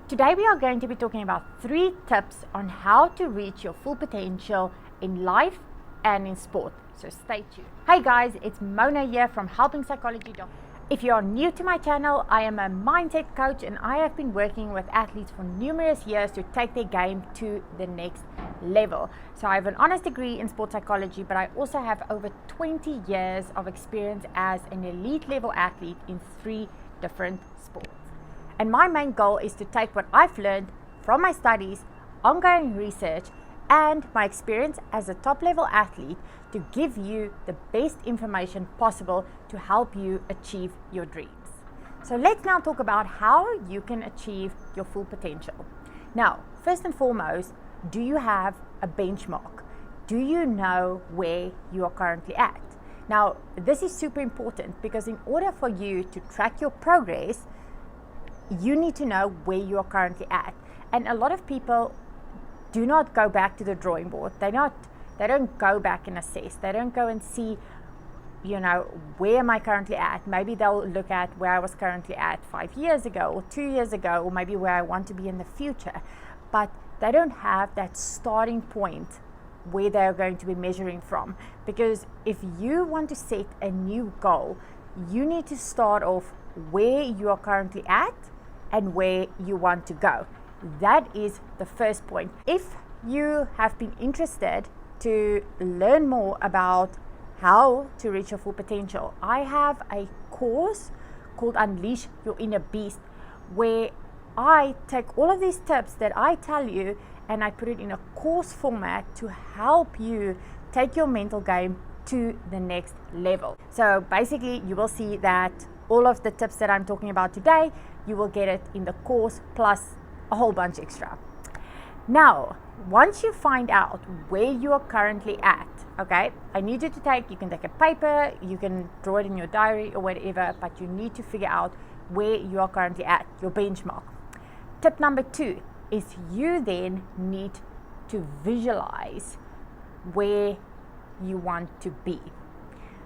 Today we are going to be talking about 3 tips on how to reach your full potential in life and in sport. So stay tuned. Hey guys, it's Mona here from helpingpsychology.com. If you are new to my channel, I am a mindset coach and I have been working with athletes for numerous years to take their game to the next level. So I have an honors degree in sports psychology, but I also have over 20 years of experience as an elite level athlete in 3 different sports. And my main goal is to take what I've learned from my studies, ongoing research, and my experience as a top level athlete to give you the best information possible to help you achieve your dreams. So let's now talk about how you can achieve your full potential. Now, first and foremost, do you have a benchmark? Do you know where you are currently at? Now, this is super important because in order for you to track your progress, you need to know where you are currently at. And a lot of people do not go back to the drawing board. They don't go back and assess. They don't go and see, where am I currently at? Maybe they'll look at where I was currently at 5 years ago or 2 years ago, or maybe where I want to be in the future. But they don't have that starting point where they're going to be measuring from. Because if you want to set a new goal, you need to start off where you are currently at and where you want to go. That is the first point. If you have been interested to learn more about how to reach your full potential, I have a course called Unleash Your Inner Beast, where I take all of these tips that I tell you and I put it in a course format to help you take your mental game to the next level. So basically you will see that all of the tips that I'm talking about today, you will get it in the course plus a whole bunch extra. Now, once you find out where you are currently at, okay, I need you can take a paper, you can draw it in your diary or whatever, but you need to figure out where you are currently at, your benchmark. Tip number 2 is you then need to visualize where you want to be.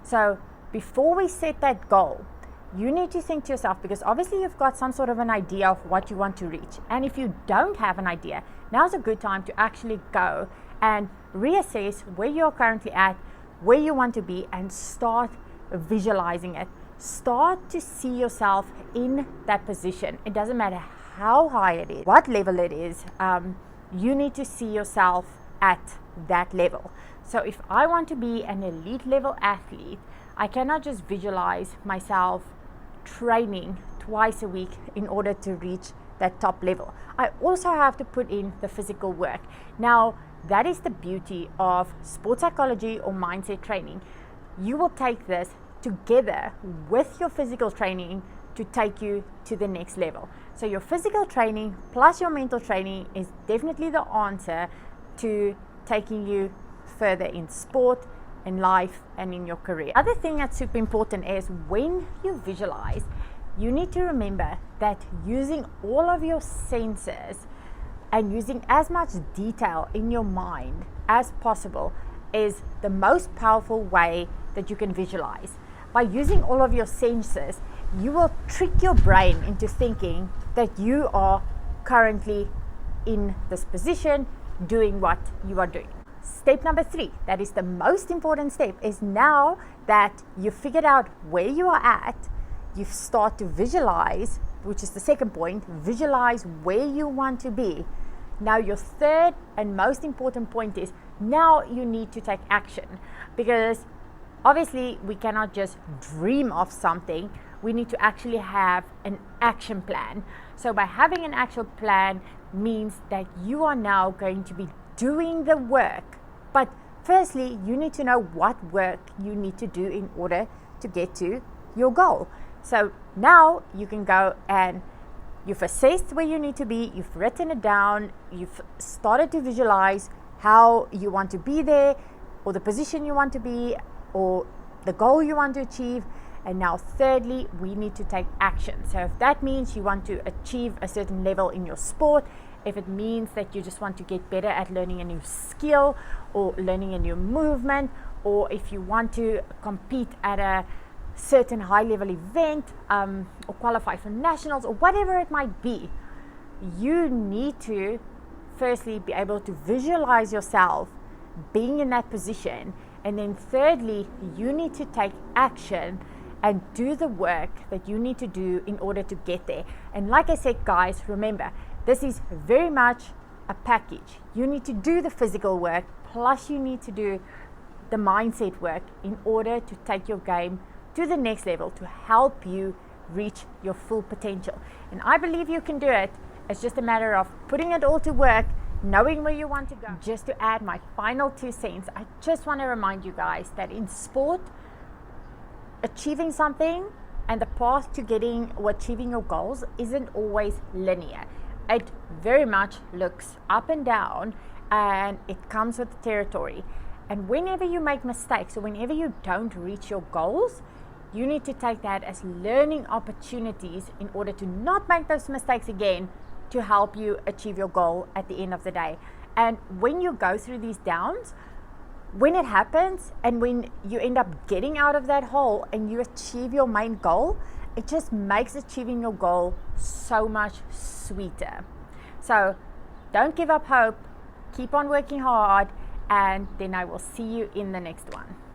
So before we set that goal, you need to think to yourself, because obviously you've got some sort of an idea of what you want to reach. And if you don't have an idea, now's a good time to actually go and reassess where you're currently at, where you want to be, and start visualizing it. Start to see yourself in that position. It doesn't matter how high it is, what level it is, you need to see yourself at that level. So if I want to be an elite level athlete, I cannot just visualize myself training twice a week in order to reach that top level. I also have to put in the physical work. Now, that is the beauty of sports psychology or mindset training. You will take this together with your physical training to take you to the next level. So your physical training plus your mental training is definitely the answer to taking you further in sport, in life, and in your career. Other thing that's super important is when you visualize, you need to remember that using all of your senses and using as much detail in your mind as possible is the most powerful way that you can visualize. By using all of your senses, you will trick your brain into thinking that you are currently in this position doing what you are doing. Step number 3, that is the most important step, is now that you've figured out where you are at, you start to visualize, which is the second point, visualize where you want to be. Now your third and most important point is now you need to take action, because obviously we cannot just dream of something. We need to actually have an action plan. So by having an actual plan means that you are now going to be doing the work. But firstly, you need to know what work you need to do in order to get to your goal. So now you can go and you've assessed where you need to be, you've written it down, you've started to visualize how you want to be there, or the position you want to be, or the goal you want to achieve. And now thirdly, we need to take action. So if that means you want to achieve a certain level in your sport, if it means that you just want to get better at learning a new skill or learning a new movement, or if you want to compete at a certain high level event or qualify for nationals or whatever it might be, you need to firstly be able to visualize yourself being in that position, and then thirdly, you need to take action and do the work that you need to do in order to get there. And like I said, guys, remember, this is very much a package. You need to do the physical work, plus you need to do the mindset work in order to take your game to the next level, to help you reach your full potential. And I believe you can do it. It's just a matter of putting it all to work, knowing where you want to go. Just to add my final 2 cents, I just want to remind you guys that in sport, achieving something and the path to getting or achieving your goals isn't always linear. It very much looks up and down, and it comes with the territory. And whenever you make mistakes, or whenever you don't reach your goals, you need to take that as learning opportunities in order to not make those mistakes again, to help you achieve your goal at the end of the day. And when you go through these downs, when it happens and when you end up getting out of that hole and you achieve your main goal, it just makes achieving your goal so much sweeter. So don't give up hope, keep on working hard, and then I will see you in the next one.